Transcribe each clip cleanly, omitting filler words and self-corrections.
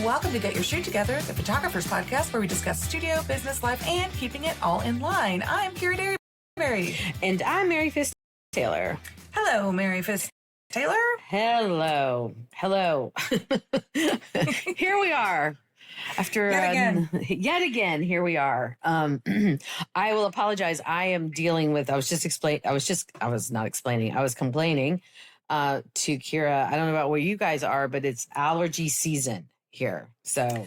welcome to Get Your Shoot Together, the photographer's podcast where we discuss studio, business, life, and keeping it all in line. I'm Kira Derryberry. And I'm Mary Fist Taylor. Hello, Mary Fist Taylor. Hello. Here we are. After yet again, here we are. I will apologize. I am dealing with, I was complaining to Kira. I don't know about where you guys are, but it's allergy season here. So,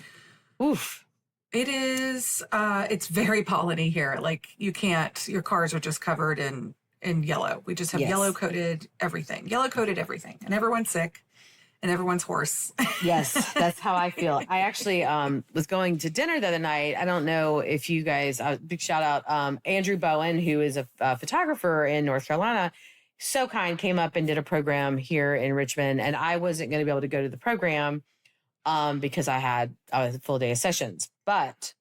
oof. It is, it's very polleny here. Like your cars are just covered in yellow. We just have yellow coated everything, and everyone's sick. And everyone's hoarse. Yes, that's how I feel. I actually was going to dinner the other night. I don't know if you guys, big shout out, Andrew Bowen, who is a photographer in North Carolina, so kind, came up and did a program here in Richmond. And I wasn't going to be able to go to the program because I had a full day of sessions. But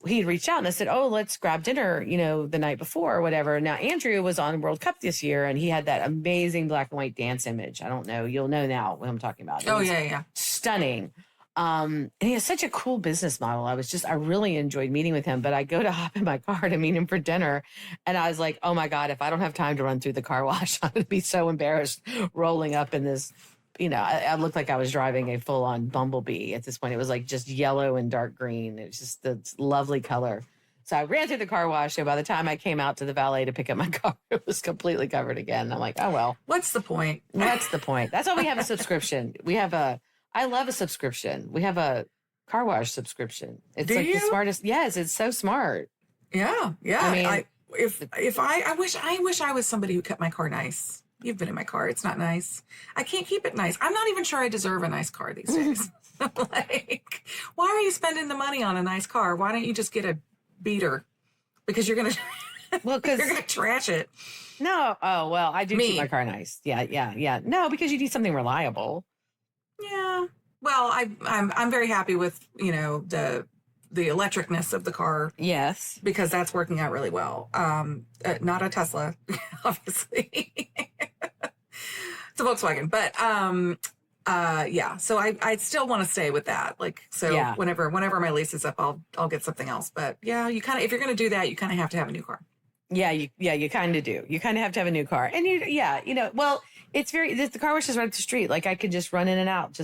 he'd reached out and I said, oh, let's grab dinner, the night before or whatever. Now, Andrew was on World Cup this year and he had that amazing black and white dance image. I don't know. You'll know now what I'm talking about. Yeah. Stunning. And he has such a cool business model. I really enjoyed meeting with him, but I go to hop in my car to meet him for dinner. And I was like, oh my God, if I don't have time to run through the car wash, I'm going to be so embarrassed rolling up in this. I looked like I was driving a full-on Bumblebee at this point. It was like just yellow and dark green. It was just the lovely color. So I ran through the car wash. So by the time I came out to the valet to pick up my car, it was completely covered again. I'm like, oh, well. What's the point? That's why we have a subscription. I love a subscription. We have a car wash subscription. It's the smartest. Yes, it's so smart. Yeah. I mean, I wish I was somebody who kept my car nice. You've been in my car. It's not nice. I can't keep it nice. I'm not even sure I deserve a nice car these days. Like, why are you spending the money on a nice car? Why don't you just get a beater? Because you're going to you're going to trash it. No. Oh, well, I do keep my car nice. Yeah. No, because you need something reliable. Yeah. Well, I'm very happy with, the electricness of the car. Yes. Because that's working out really well. Not a Tesla, obviously. It's a Volkswagen, but yeah. So I still want to stay with that. Whenever my lease is up, I'll get something else. But yeah, you kind of, if you're going to do that, you kind of have to have a new car. Yeah, you kind of do. You kind of have to have a new car. And it's the car wash is right up the street. Like I could just run in and out.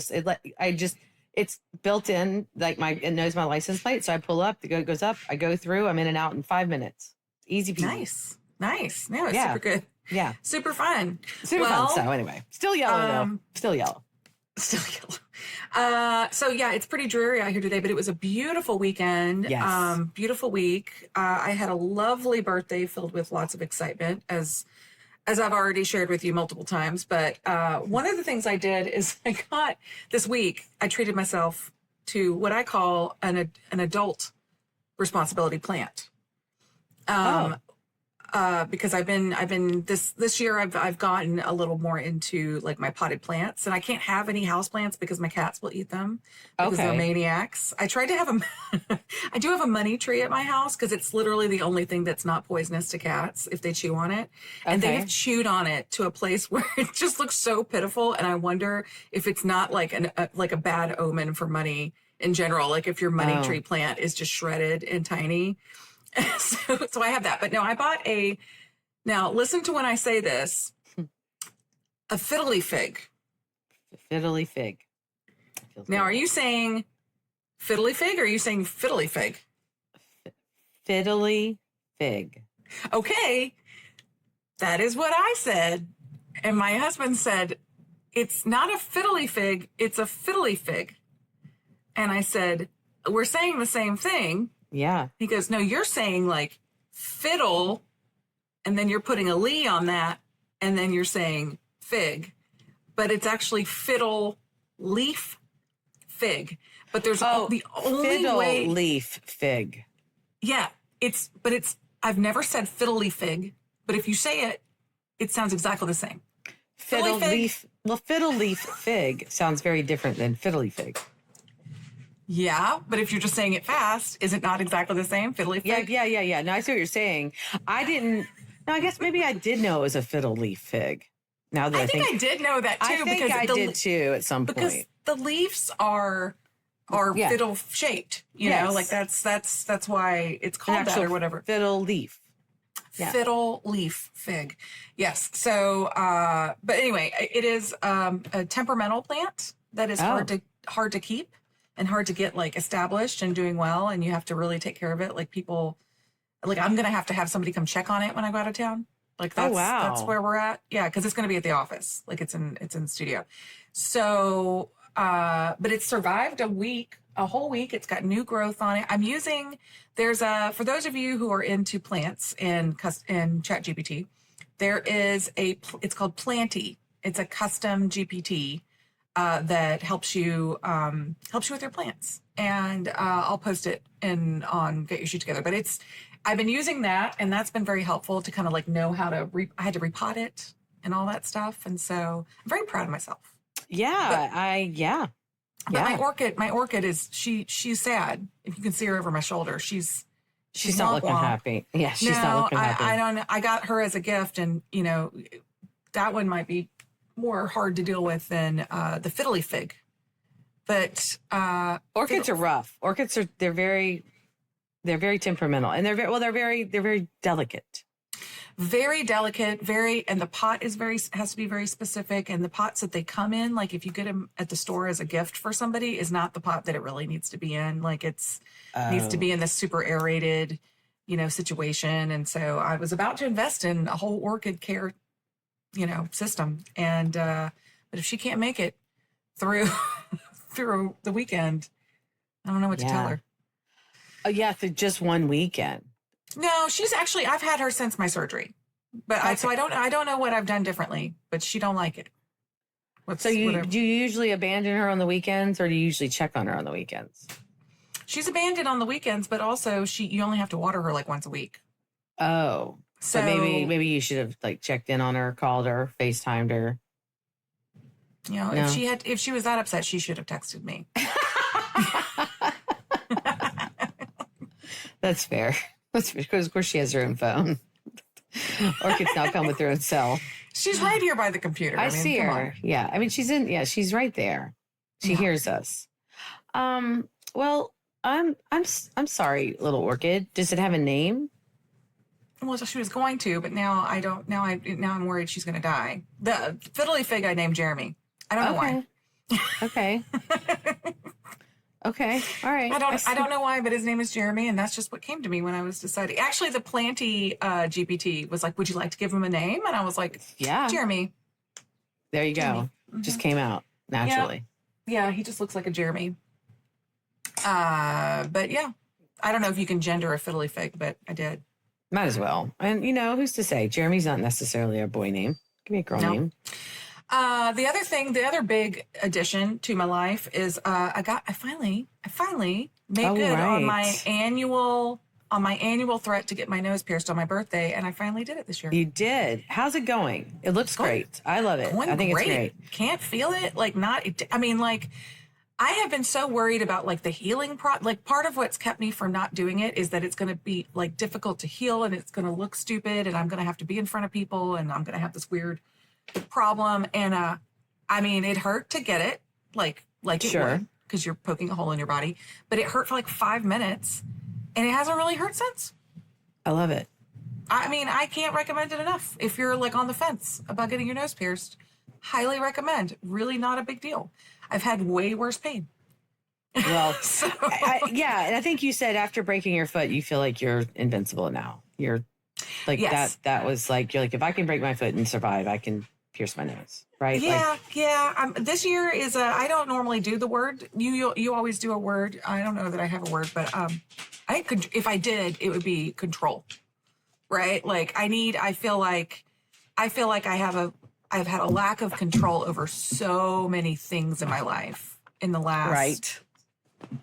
It's built in, like it knows my license plate. So I pull up, it goes up, I go through, I'm in and out in 5 minutes. Easy peasy. Nice. No, it's super good. Yeah. Super fun. Fun. So anyway, still yellow though. Still yellow. So yeah, it's pretty dreary out here today, but it was a beautiful weekend. Yes. Beautiful week. I had a lovely birthday filled with lots of excitement, as I've already shared with you multiple times. But one of the things I did is this week, I treated myself to what I call an adult responsibility plant. Because I've been this year I've gotten a little more into like my potted plants, and I can't have any house plants because my cats will eat them because they're maniacs. I tried to have I do have a money tree at my house because it's literally the only thing that's not poisonous to cats if they chew on it. And they have chewed on it to a place where it just looks so pitiful. And I wonder if it's not like a bad omen for money in general. Like if your money tree plant is just shredded and tiny. So I have that. But no, I bought now listen to when I say this, a fiddly fig. Fiddly fig. Now, are you saying fiddly fig or are you saying fiddly fig? Fiddly fig. Okay. That is what I said. And my husband said, it's not a fiddly fig, it's a fiddly fig. And I said, we're saying the same thing. Yeah. He goes, no, you're saying like fiddle, and then you're putting a lee on that, and then you're saying fig. But it's actually fiddle leaf fig. But there's the only fiddle way. Leaf fig. Yeah. I've never said fiddle leaf fig, but if you say it, it sounds exactly the same. Fiddle leaf. Well, fiddle leaf fig sounds very different than fiddly fig. Yeah, but if you're just saying it fast, is it not exactly the same? Fiddly fig? Yeah. No, I see what you're saying. I guess maybe I did know it was a fiddle leaf fig. Now that I think I did know that too. I think I did too at some point. Because the leaves are are fiddle shaped, you know, like that's why it's called that or whatever. Fiddle leaf. Yeah. Fiddle leaf fig. Yes. So, but anyway, it is a temperamental plant that is hard to keep and hard to get like established and doing well. And you have to really take care of it. Like people, like I'm going to have somebody come check on it when I go out of town. Like that's where we're at. Yeah. Cause it's going to be at the office. Like it's in the studio. So, but it's survived a whole week. It's got new growth on it. I'm using, for those of you who are into plants in ChatGPT, there is it's called Planty. It's a custom GPT that helps you with your plants. And I'll post it on Get Your Shit Together. But I've been using that, and that's been very helpful to kind of like know how to, I had to repot it and all that stuff. And so I'm very proud of myself. Yeah. But my orchid is, she's sad. If you can see her over my shoulder, she's not looking happy. Yeah, she's not looking happy. I don't know. I got her as a gift, and you know, that one might be more hard to deal with than the fiddly fig. But orchids are rough. Orchids are they're very temperamental, and they're very delicate. Very delicate, and the pot has to be very specific. And the pots that they come in, like if you get them at the store as a gift for somebody, is not the pot that it really needs to be in. Like needs to be in this super aerated, you know, situation. And so I was about to invest in a whole orchid care, you know, system. And but if she can't make it through the weekend, I don't know what to tell her. Oh yeah, for just one weekend. No, I've had her since my surgery, but I don't know what I've done differently, but she don't like it. Do you usually abandon her on the weekends, or do you usually check on her on the weekends? She's abandoned on the weekends, but also you only have to water her like once a week. Oh, so maybe you should have like checked in on her, called her, FaceTimed her. You know, no. if she was that upset, she should have texted me. That's fair. Because, of course, she has her own phone. Orchids now come with their own cell. She's right here by the computer. I see her. Yeah. I mean, she's right there. She hears us. Well, I'm sorry, little orchid. Does it have a name? Well, she was going to, but now I don't. Now I'm worried she's going to die. The fiddly fig I named Jeremy. I don't know why. Okay. Okay. All right. I don't know why, but his name is Jeremy, and that's just what came to me when I was deciding. Actually, the Planty GPT was like, "Would you like to give him a name?" And I was like, "Yeah, Jeremy." There you go. Mm-hmm. Just came out naturally. Yeah, he just looks like a Jeremy. But yeah, I don't know if you can gender a fiddly fig, but I did. Might as well. And you know, who's to say? Jeremy's not necessarily a boy name. Give me a girl name. The other big addition to my life is I finally made good on my annual threat to get my nose pierced on my birthday, and I finally did it this year. You did. How's it going? It looks great. I love it. I think it's great. Can't feel it. I have been so worried about like the healing part of what's kept me from not doing it is that it's going to be like difficult to heal, and it's going to look stupid, and I'm going to have to be in front of people, and I'm going to have this weird problem. And it hurt to get it like it would, because you're poking a hole in your body, but it hurt for like 5 minutes, and it hasn't really hurt since. I love it. I can't recommend it enough. If you're like on the fence about getting your nose pierced, highly recommend. Really not a big deal. I've had way worse pain. Well, and I think you said after breaking your foot, you feel like you're invincible now. You're like that was like, you're like, if I can break my foot and survive, I can pierce my nose, right? Yeah. This year is I don't normally do the word. You always do a word. I don't know that I have a word, but I could, if I did, it would be control, right? Like I feel like I've had a lack of control over so many things in my life in the last,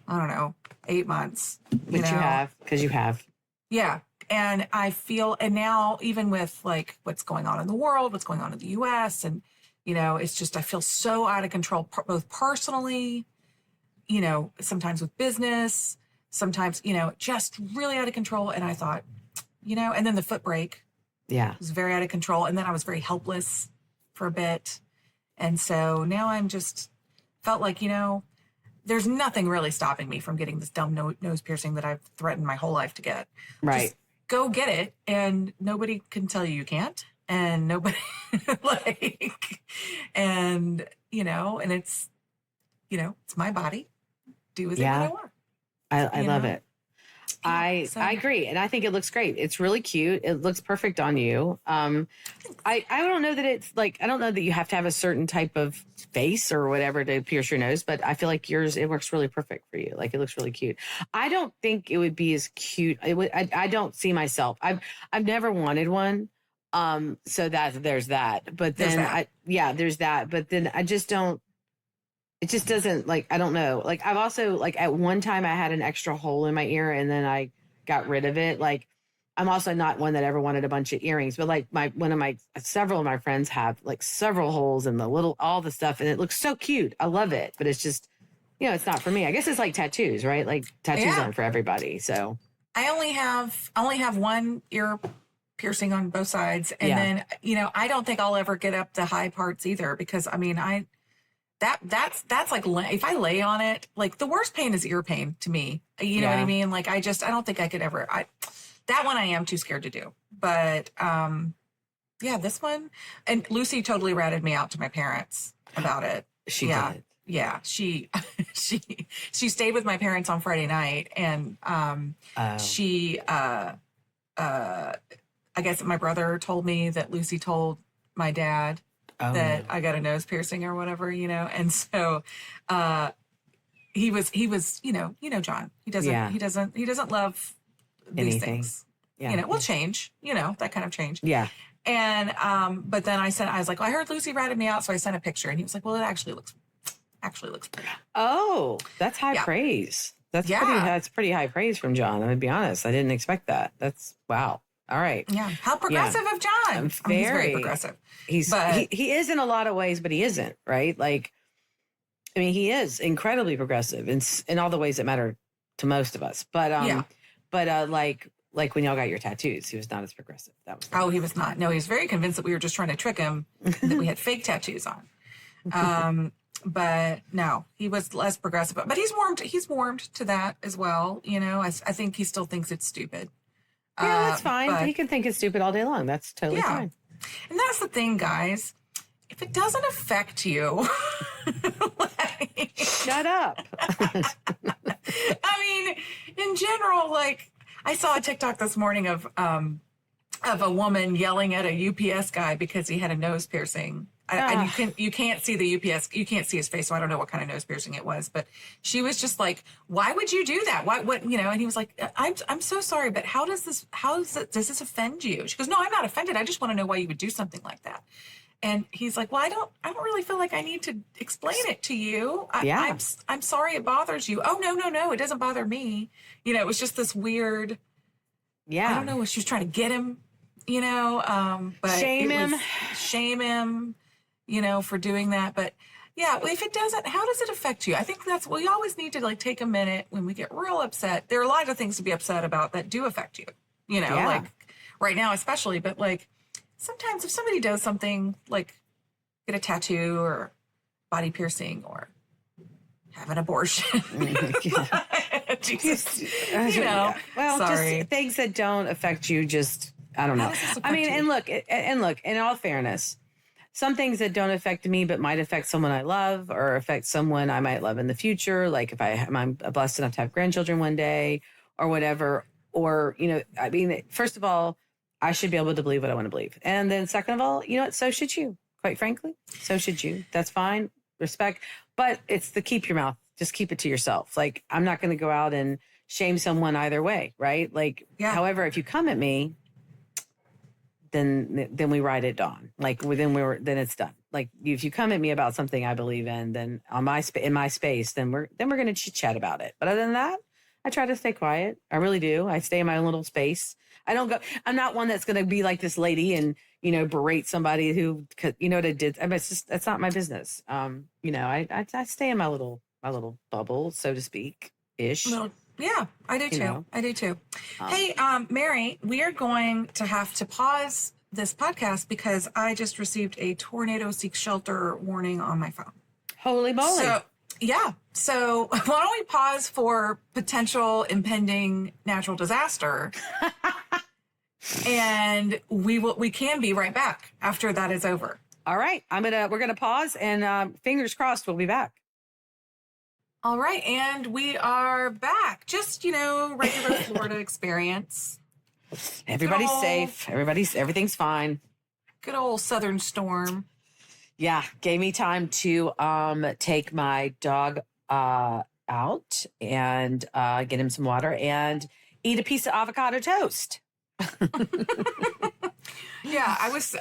I don't know, 8 months. Which you have, because you have. Yeah. And I feel, and now even with like what's going on in the world, what's going on in the US, and, you know, it's just, I feel so out of control, both personally, you know, sometimes with business, sometimes, you know, just really out of control. And I thought, you know, and then the foot break. Yeah. Was very out of control. And then I was very helpless for a bit. And so now I'm just felt like, you know, there's nothing really stopping me from getting this dumb nose piercing that I've threatened my whole life to get. Right. Just go get it, and nobody can tell you can't, and nobody and and it's it's my body. Do with it what I want. I love it. I agree. And I think it looks great. It's really cute. It looks perfect on you. I don't know that it's like, I don't know that you have to have a certain type of face or whatever to pierce your nose, but I feel like yours, it works really perfect for you. Like it looks really cute. I don't think it would be as cute. I don't see myself. I've never wanted one. So there's that, but then there's that, but then I just don't, it just doesn't like, I don't know. Like I've also like at one time I had an extra hole in my ear and then I got rid of it. Like I'm also not one that ever wanted a bunch of earrings, but like several of my friends have like several holes in all the stuff. And it looks so cute. I love it, but it's just, it's not for me. I guess it's like tattoos, right? Like tattoos aren't for everybody. So I only have one ear piercing on both sides. And then, I don't think I'll ever get up the high parts either, because I mean, that's like, if I lay on it, like the worst pain is ear pain to me. You know what I mean? Like I don't think I could ever, that one I am too scared to do. But, this one, and Lucy totally ratted me out to my parents about it. She did. Yeah. She stayed with my parents on Friday night, and, I guess my brother told me that Lucy told my dad that I got a nose piercing or whatever, and so he was John. He doesn't love these things. Yeah. We'll change, that kind of change. Yeah. And but then I was like, well, I heard Lucy ratted me out, so I sent a picture, and he was like, well, it actually looks pretty. Oh, that's high praise. That's pretty high praise from John. I'm gonna be honest. I didn't expect that. That's wow. All right. Yeah. How progressive of John. He's very progressive. He is in a lot of ways, but he isn't, right? Like, I mean, he is incredibly progressive in all the ways that matter to most of us. But like when y'all got your tattoos, he was not as progressive. He was not. No, he was very convinced that we were just trying to trick him, that we had fake tattoos on. But no, he was less progressive. But he's warmed to that as well. I think he still thinks it's stupid. Yeah, that's fine. He can think it's stupid all day long. That's totally fine. And that's the thing, guys. If it doesn't affect you, shut up. I mean, in general, like I saw a TikTok this morning of a woman yelling at a UPS guy because he had a nose piercing. And you can't see the UPS, you can't see his face, so I don't know what kind of nose piercing it was, but she was just like, why would you do that? What and he was like, I'm so sorry, but does this offend you? She goes, no, I'm not offended. I just want to know why you would do something like that. And he's like, well, I don't really feel like I need to explain it to you. I'm sorry it bothers you. Oh, no, it doesn't bother me. It was just this weird, I don't know, she was trying to get him, but shame him, for doing that. But yeah, if it doesn't, how does it affect you? I think we always need to like take a minute when we get real upset. There are a lot of things to be upset about that do affect you, like right now, especially, but like sometimes if somebody does something like get a tattoo or body piercing or have an abortion, Jesus, well, sorry. Just things that don't affect you. Just, I don't know. I mean, and look, in all fairness, some things that don't affect me but might affect someone I love or affect someone I might love in the future. Like if I'm blessed enough to have grandchildren one day or whatever. Or, I mean, first of all, I should be able to believe what I want to believe. And then second of all, so should you, quite frankly. So should you. That's fine. Respect. But it's keep your mouth. Just keep it to yourself. Like, I'm not going to go out and shame someone either way. Right. Like, however, if you come at me, then we ride it on. Like then it's done. Like if you come at me about something I believe in, then in my space, then we're going to chit chat about it. But other than that, I try to stay quiet. I really do. I stay in my own little space. I'm not one that's going to be like this lady and, berate somebody who, what I did. I mean, that's not my business. I stay in my little bubble, so to speak, ish. Well, yeah, I do too. I do too. Hey, Mary, we are going to have to pause this podcast because I just received a tornado seek shelter warning on my phone. Holy moly. Yeah. So why don't we pause for potential impending natural disaster? And we can be right back after that is over. All right. We're gonna pause and fingers crossed we'll be back. All right, and we are back. Just, regular Florida experience. Everybody's safe. Everything's fine. Good old southern storm. Yeah, gave me time to take my dog out and get him some water and eat a piece of avocado toast. Yeah, I was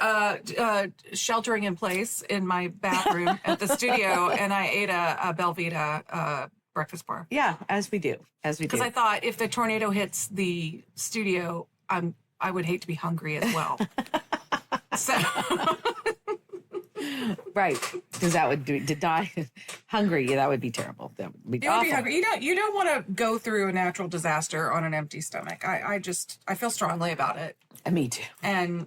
sheltering in place in my bathroom at the studio, and I ate a Belvita breakfast bar. Yeah, as we do. Because I thought if the tornado hits the studio, I would hate to be hungry as well. So, right, because that would to die hungry. That would be terrible. That would be awful. Would be hungry. You don't want to go through a natural disaster on an empty stomach. I feel strongly about it. Me too. And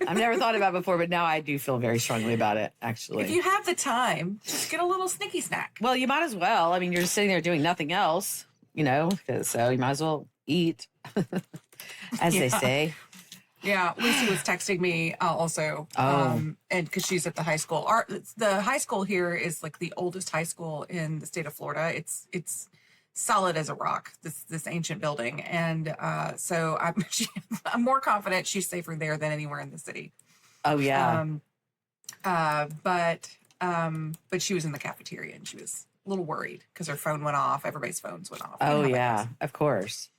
I've never thought about it before, but now I do feel very strongly about it, actually. If you have the time, just get a little sneaky snack. Well, you might as well. I mean, you're just sitting there doing nothing else, so you might as well eat, as they say. Yeah, Lucy was texting me also, and because she's at the high school. The high school here is like the oldest high school in the state of Florida. It's solid as a rock, this ancient building, and so I'm more confident she's safer there than anywhere in the city. Oh yeah. But she was in the cafeteria and she was a little worried because her phone went off. Everybody's phones went off. Oh yeah, of course.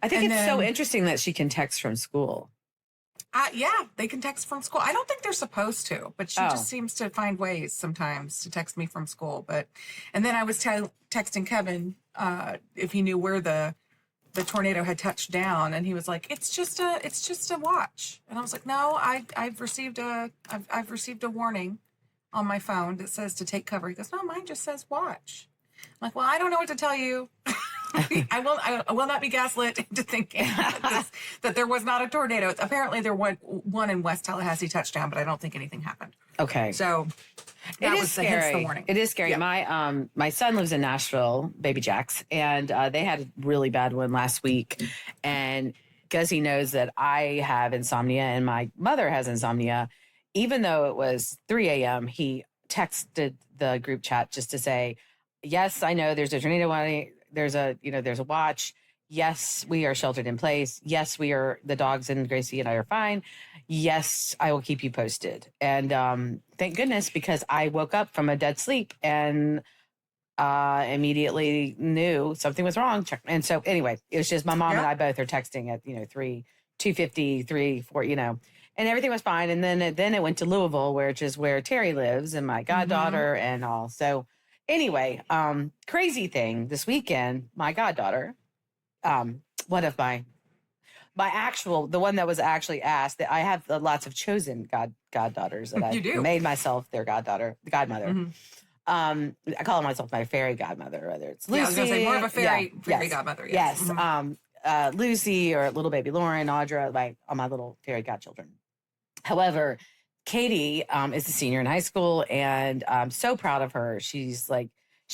I think it's so interesting that she can text from school. Yeah, they can text from school. I don't think they're supposed to, but she just seems to find ways sometimes to text me from school. And then I was texting Kevin if he knew where the tornado had touched down, and he was like, "It's just a watch." And I was like, "No, I've received a warning on my phone that says to take cover." He goes, "No, mine just says watch." I'm like, "Well, I don't know what to tell you." I will not be gaslit into thinking that there was not a tornado. Apparently, there was one in West Tallahassee touchdown, but I don't think anything happened. Okay, so that was hence the warning. It is scary. Yeah. My son lives in Nashville, Baby Jacks, and they had a really bad one last week. And because he knows that I have insomnia and my mother has insomnia, even though it was 3 a.m., he texted the group chat just to say, "Yes, I know there's a tornado warning. There's a watch. Yes, we are sheltered in place. Yes, the dogs and Gracie and I are fine. Yes, I will keep you posted." And thank goodness, because I woke up from a dead sleep and immediately knew something was wrong. And so anyway, it was just my mom and I both are texting at 2:50, 3, 4, and everything was fine. And then it went to Louisville, which is where Terry lives and my goddaughter and all. So anyway, crazy thing this weekend, my goddaughter, one of my the one that was actually asked, that I have lots of chosen goddaughters that I made myself their godmother. I call myself my fairy godmother, whether it's Lucy. Yeah, I was going to say more of a fairy godmother. Yes. Lucy or little baby Lauren, Audra, all my little fairy godchildren. However, Katie is a senior in high school, and I'm so proud of her. She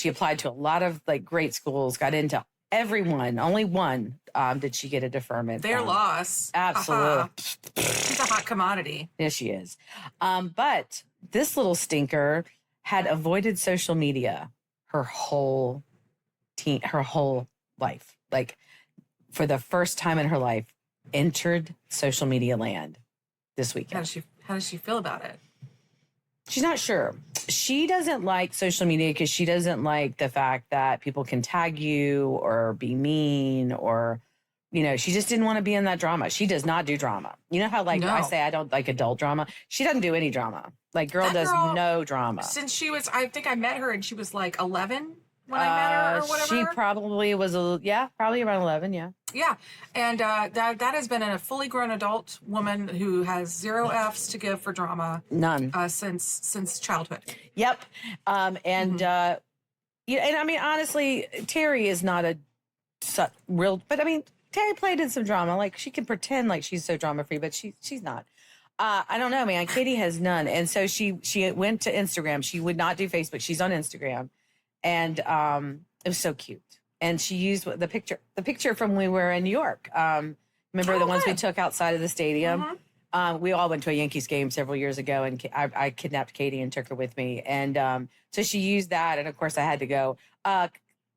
applied to a lot of great schools, got into everyone. Only one did she get a deferment. Their loss. Absolutely. She's a hot commodity. Yes, she is. But this little stinker had avoided social media her whole life. For the first time in her life, entered social media land this weekend. How does she feel about it? She's not sure. She doesn't like social media because she doesn't like the fact that people can tag you or be mean or, she just didn't want to be in that drama. She does not do drama. You know how I say I don't like adult drama? She doesn't do any drama. Girl does no drama. Since she was, I think I met her and she was 11 when I met her or whatever. She probably was, probably around 11, yeah. Yeah, and that has been a fully grown adult woman who has 0 Fs to give for drama. None. Since childhood. Yep. And I mean, honestly, Terry is not a real, but I mean, Terry played in some drama. She can pretend like she's so drama free, but she's not. I don't know, man. Katie has none. And so she went to Instagram. She would not do Facebook. She's on Instagram. And it was so cute. And she used the picture from when we were in New York. Remember the ones we took outside of the stadium? We all went to a Yankees game several years ago, and I kidnapped Katie and took her with me. And so she used that. And of course, I had to go,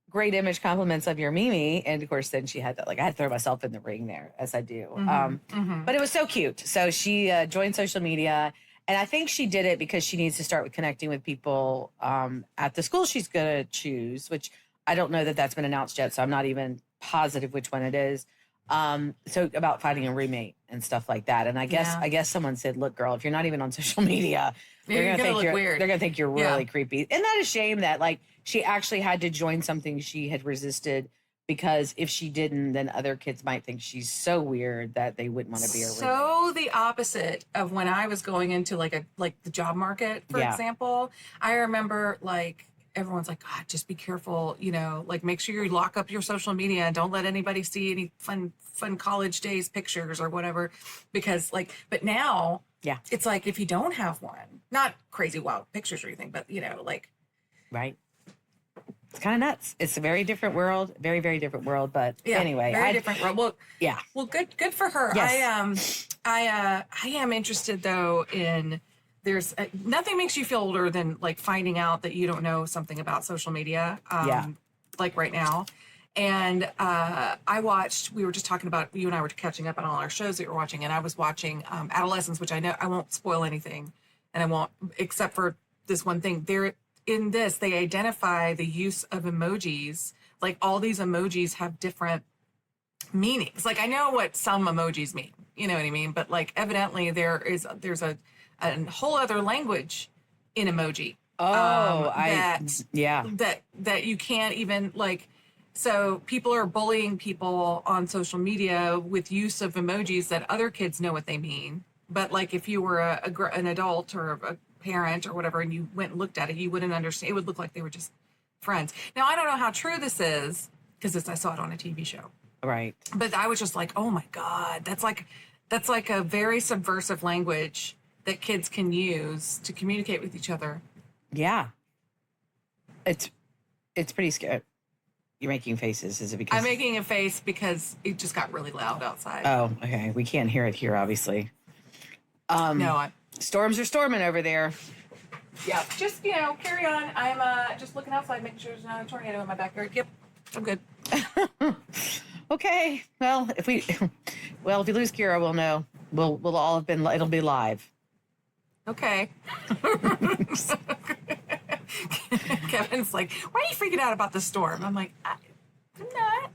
great image, compliments of your Mimi. And of course, then she had to, I had to throw myself in the ring there, as I do. But it was so cute. So she joined social media. And I think she did it because she needs to start with connecting with people at the school she's going to choose, which I don't know that that's been announced yet. So I'm not even positive which one it is. So about finding a roommate and stuff like that. And I guess someone said, look, girl, if you're not even on social media, they're going to think you're weird. They're going to think you're really creepy. Isn't that a shame that she actually had to join something she had resisted, because if she didn't, then other kids might think she's so weird that they wouldn't want to be a roommate. So the opposite of when I was going into the job market, for example. I remember everyone's like, God, just be careful, make sure you lock up your social media and don't let anybody see any fun college days pictures or whatever. Because but now it's if you don't have one, not crazy wild pictures or anything, but right. It's kind of nuts. It's a very different world, very, very different world. But anyway, very different world. Well, Well, good for her. Yes. I am interested though in. There's nothing makes you feel older than finding out that you don't know something about social media. Right now. And we were just talking about, you and I were catching up on all our shows that we're watching, and I was watching Adolescence, which I know I won't spoil anything, and I won't, except for this one thing. In this, they identify the use of emojis. All these emojis have different meanings. I know what some emojis mean, you know what I mean? But evidently there's a whole other language in emoji. That you can't even so people are bullying people on social media with use of emojis that other kids know what they mean. But if you were an adult or a parent or whatever, and you went and looked at it, you wouldn't understand. It would look like they were just friends. Now, I don't know how true this is, because I saw it on a TV show. Right. But I was just oh my God, that's a very subversive language that kids can use to communicate with each other. Yeah. It's pretty scary. You're making faces. Is it because... I'm making a face because it just got really loud outside. Oh, okay. We can't hear it here, obviously. No, storms are storming over there. Yeah, just, carry on. I'm just looking outside, making sure there's not a tornado in my backyard. Yep, I'm good. Okay. Well, if we lose Kira, we'll know. We'll all have been, it'll be live. Okay. Kevin's like, why are you freaking out about the storm? I'm like, I'm not.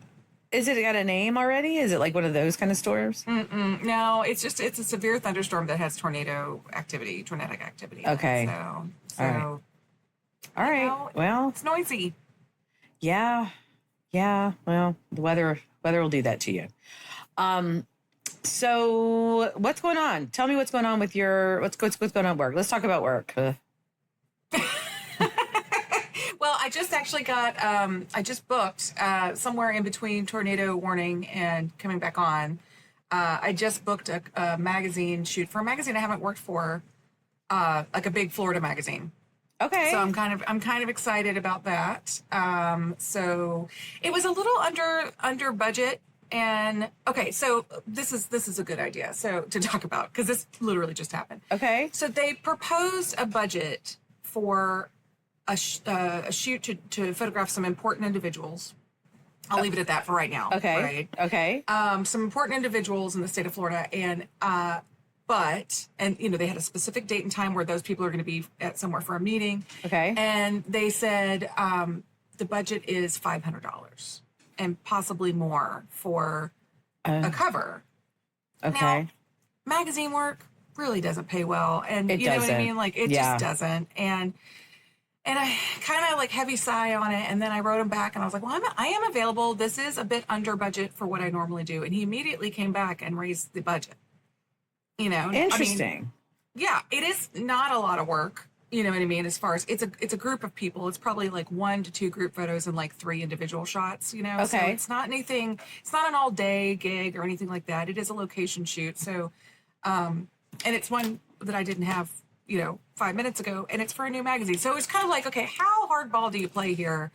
Is it got a name already? Is it one of those kind of storms? No, it's a severe thunderstorm that has tornadic activity. Okay. So. All right. Well, it's noisy. Yeah. Well, the weather will do that to you. So what's going on? Tell me what's going on with what's going on at work. Let's talk about work. Well, I just actually got, I just booked somewhere in between tornado warning and coming back on. I just booked a magazine shoot for a magazine I haven't worked for, a big Florida magazine. Okay. So I'm kind of excited about that. So it was a little under budget. And okay, so this is a good idea. So to talk about, because this literally just happened. Okay. So they proposed a budget for a shoot to photograph some important individuals. I'll leave it at that for right now. Okay. Right? Okay. Some important individuals in the state of Florida, and they had a specific date and time where those people are going to be at somewhere for a meeting. Okay. And they said the budget is $500 and possibly more for a cover. Okay. Now, magazine work really doesn't pay well, and it you know doesn't. what I mean. It just doesn't, and I kind of heavy sigh on it, and then I wrote him back, and I was like, "Well, I am available. This is a bit under budget for what I normally do," and he immediately came back and raised the budget. Interesting. Yeah, it is not a lot of work. You know what I mean? As far as it's a group of people, it's probably 1 to 2 group photos and 3 individual shots. Okay. So it's not anything. It's not an all day gig or anything like that. It is a location shoot. So, and it's one that I didn't have, 5 minutes ago, and it's for a new magazine. So it's kind of like, okay, how hardball do you play here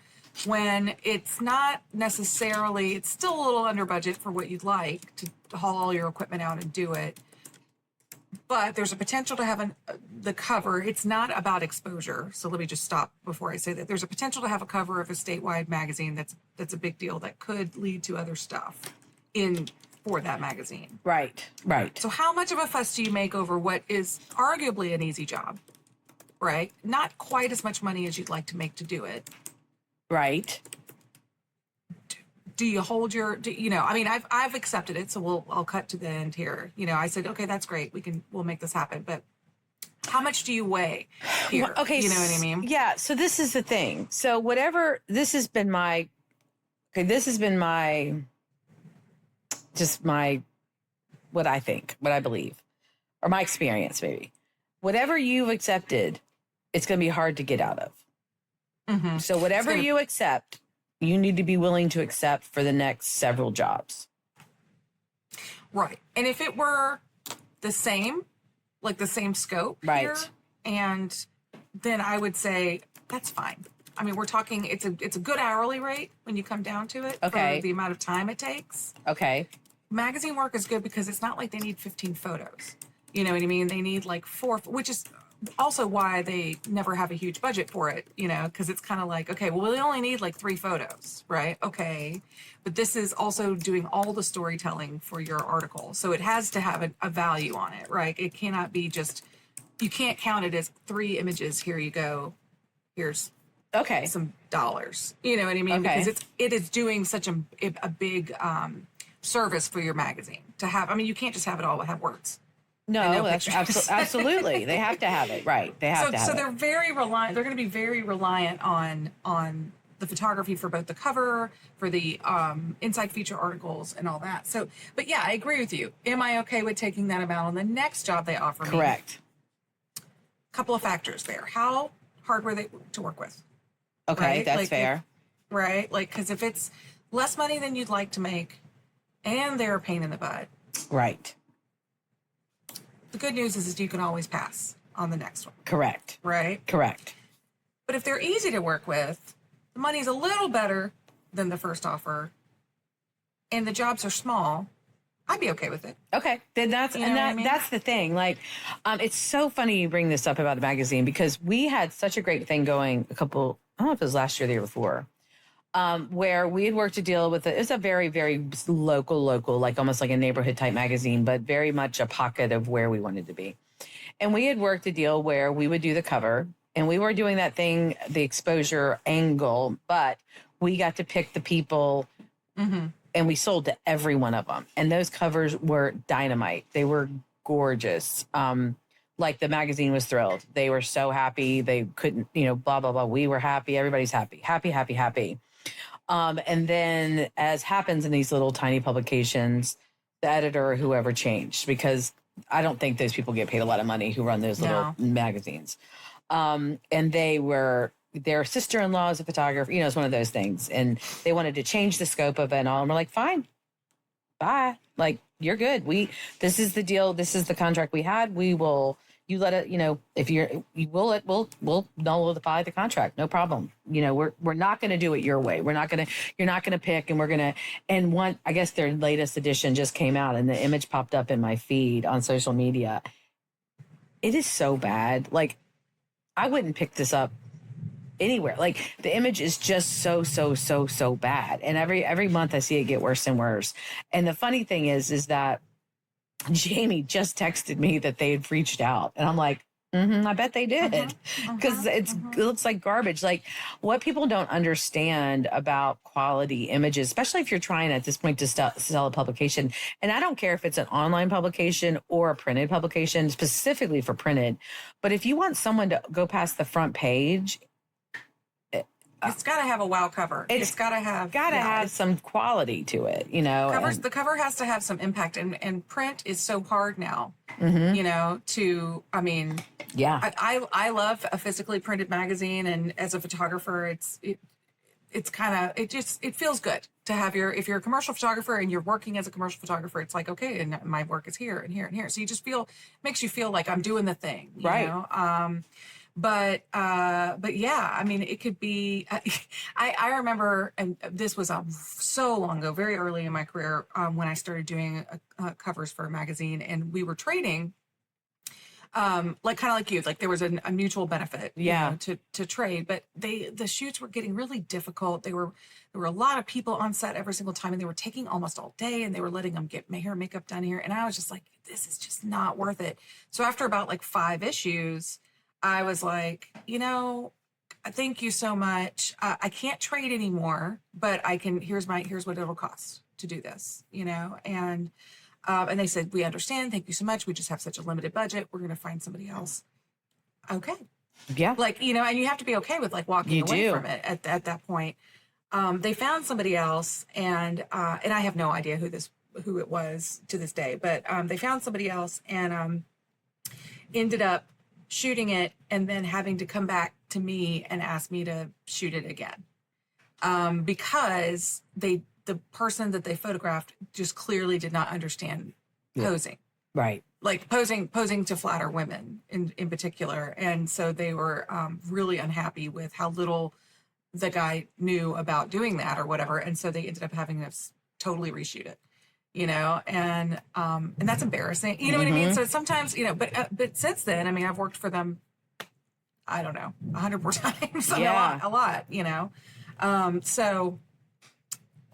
when it's not necessarily, it's still a little under budget for what you'd like to haul all your equipment out and do it. But there's a potential to have the cover. It's not about exposure. So let me just stop before I say that. There's a potential to have a cover of a statewide magazine that's a big deal that could lead to other stuff for that magazine. Right. So how much of a fuss do you make over what is arguably an easy job, right? Not quite as much money as you'd like to make to do it. Right. Do you hold I've accepted it, so I'll cut to the end here. I said, okay, that's great. We'll make this happen. But how much do you weigh here? Well, okay. You know what I mean? Yeah. So this is the thing. So what I think, what I believe, or my experience, maybe. Whatever you've accepted, it's going to be hard to get out of. Mm-hmm. So whatever you accept, you need to be willing to accept for the next several jobs. Right. And if it were the same scope right. here, and then I would say that's fine. I mean, we're talking, it's a good hourly rate when you come down to it. Okay. For the amount of time it takes. Okay. Magazine work is good because it's not like they need 15 photos. You know what I mean? They need like 4, which is also why they never have a huge budget for it, because it's kind of like, okay, well, we only need like 3 photos, right? Okay. But this is also doing all the storytelling for your article. So it has to have a value on it, right? It cannot be just, you can't count it as 3 images. Here you go. Here's some dollars. You know what I mean? Okay. Because it is doing such a big service for your magazine to have. I mean, you can't just have it all have words. No, that's absolutely. They have to have it. Right. They have to have it. So they're very reliant. They're going to be very reliant on the photography for both the cover, for the inside feature articles and all that. So, but yeah, I agree with you. Am I okay with taking that amount on the next job they offer me? Correct. Couple of factors there. How hard were they to work with? Okay, right? that's fair. Right? Like, because if it's less money than you'd like to make and they're a pain in the butt. Right. The good news is you can always pass on the next one. Correct. Right? Correct. But if they're easy to work with, the money's a little better than the first offer, and the jobs are small, I'd be okay with it. Okay. Then that's the thing. Like, it's so funny you bring this up about the magazine because we had such a great thing going I don't know if it was last year or the year before, where we had worked to deal with it's a very, very local, like almost like a neighborhood type magazine, but very much a pocket of where we wanted to be. And we had worked a deal where we would do the cover and we were doing that thing, the exposure angle, but we got to pick the people and we sold to every one of them. And those covers were dynamite. They were gorgeous. Like the magazine was thrilled. They were so happy. They couldn't, blah, blah, blah. We were happy. Everybody's happy. Happy. And then as happens in these little tiny publications, the editor or whoever changed because I don't think those people get paid a lot of money who run those little magazines. And their sister-in-law is a photographer, it's one of those things. And they wanted to change the scope of it and all. And we're like, fine, bye. Like, you're good. This is the deal. This is the contract we had. You let it, if we'll nullify the contract. No problem. We're not going to do it your way. You're not going to pick I guess their latest edition just came out and the image popped up in my feed on social media. It is so bad. Like, I wouldn't pick this up anywhere. Like, the image is just so bad. And every month I see it get worse and worse. And the funny thing is that Jamie just texted me that they had reached out. And I'm like, I bet they did. Because it looks like garbage. Like, what people don't understand about quality images, especially if you're trying at this point to sell a publication. And I don't care if it's an online publication or a printed publication, specifically for printed. But if you want someone to go past the front page, it's got to have a wow cover. It's got to have some quality to it, The cover has to have some impact, and print is so hard now. I love a physically printed magazine, and as a photographer, it's kind of, it feels good to have if you're a commercial photographer and you're working as a commercial photographer, it's like, okay, and my work is here and here and here. So you just makes you feel like I'm doing the thing, you know? But yeah, I mean, it could be, I remember, and this was so long ago, very early in my career, when I started doing covers for a magazine, and we were trading, like kind of like you, like there was a mutual benefit, you know, to trade, but the shoots were getting really difficult. There were a lot of people on set every single time, and they were taking almost all day, and they were letting them get my hair and makeup done here. And I was just like, this is just not worth it. So after about like 5 issues, I was like, you know, thank you so much. I can't trade anymore, but I can, here's what it'll cost to do this, you know? And they said, we understand. Thank you so much. We just have such a limited budget. We're going to find somebody else. Okay. Yeah. Like, you know, and you have to be okay with like walking away from it at that point. They found somebody else, and I have no idea who it was to this day, but they found somebody else, and ended up shooting it and then having to come back to me and ask me to shoot it again. Because the person that they photographed just clearly did not understand posing. Right. Like posing to flatter women in particular. And so they were really unhappy with how little the guy knew about doing that or whatever. And so they ended up having us totally reshoot it. You know, and that's embarrassing. You know what I mean? So sometimes, you know, but since then, I mean, I've worked for them, I don't know, 100 more times, a lot, you know? So,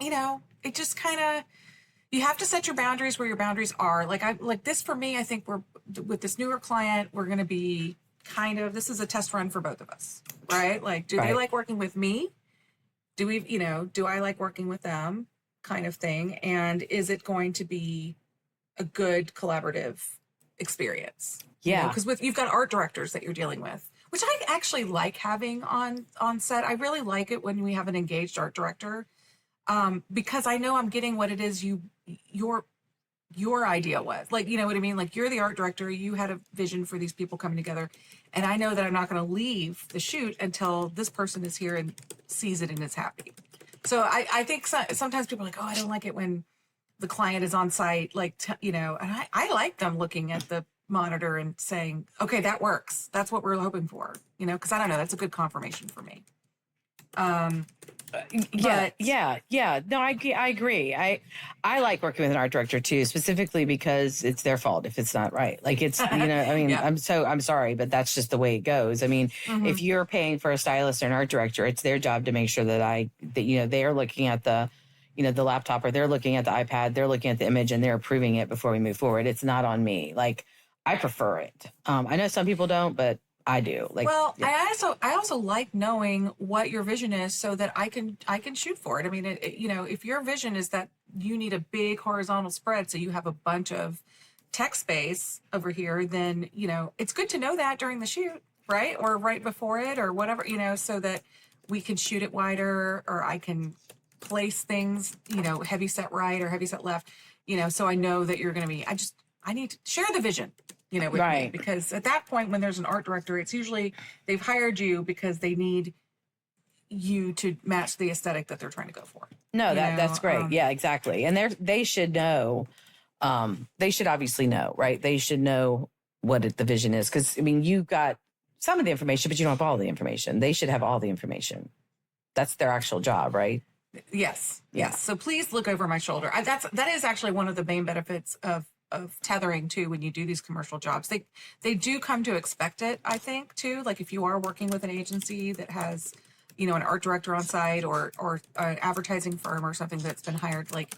you know, it just kind of, you have to set your boundaries where your boundaries are. Like this for me, I think with this newer client, we're going to be this is a test run for both of us, right? Like, do they like working with me? Do I like working with them? Kind of thing. And is it going to be a good collaborative experience? Yeah. Because you've got art directors that you're dealing with, which I actually like having on set. I really like it when we have an engaged art director, because I know I'm getting what it is your idea was. Like, you know what I mean? Like, you're the art director, you had a vision for these people coming together, and I know that I'm not going to leave the shoot until this person is here and sees it and is happy. So I think sometimes people are like, oh, I don't like it when the client is on site, like, you know, and I like them looking at the monitor and saying, okay, that works. That's what we're hoping for, you know, because I don't know, that's a good confirmation for me. Yeah. No, I agree. I like working with an art director too, specifically because it's their fault if it's not right. Like, it's, you know, I mean, I'm sorry, but that's just the way it goes. I mean, if you're paying for a stylist or an art director, it's their job to make sure that you know, they are looking at the laptop, or they're looking at the iPad, they're looking at the image and they're approving it before we move forward. It's not on me. Like, I prefer it. I know some people don't, but I do. Like, well, I also like knowing what your vision is so that I can shoot for it. I mean, you know, if your vision is that you need a big horizontal spread so you have a bunch of text space over here, then, you know, it's good to know that during the shoot, right? Or right before it or whatever, you know, so that we can shoot it wider, or I can place things, you know, heavy set right or heavy set left, you know, so I know that you're going to be, I need to share the vision, you know, with me, because at that point, when there's an art director, it's usually they've hired you because they need you to match the aesthetic that they're trying to go for. No, that's great. Yeah, exactly. And they should know, they should obviously know, right? They should know what the vision is. Because, I mean, you've got some of the information, but you don't have all the information. They should have all the information. That's their actual job, right? Yes. So please look over my shoulder. That is actually one of the main benefits of tethering too. When you do these commercial jobs, they do come to expect it, I think, too. Like, if you are working with an agency that has, you know, an art director on site or an advertising firm or something that's been hired, like,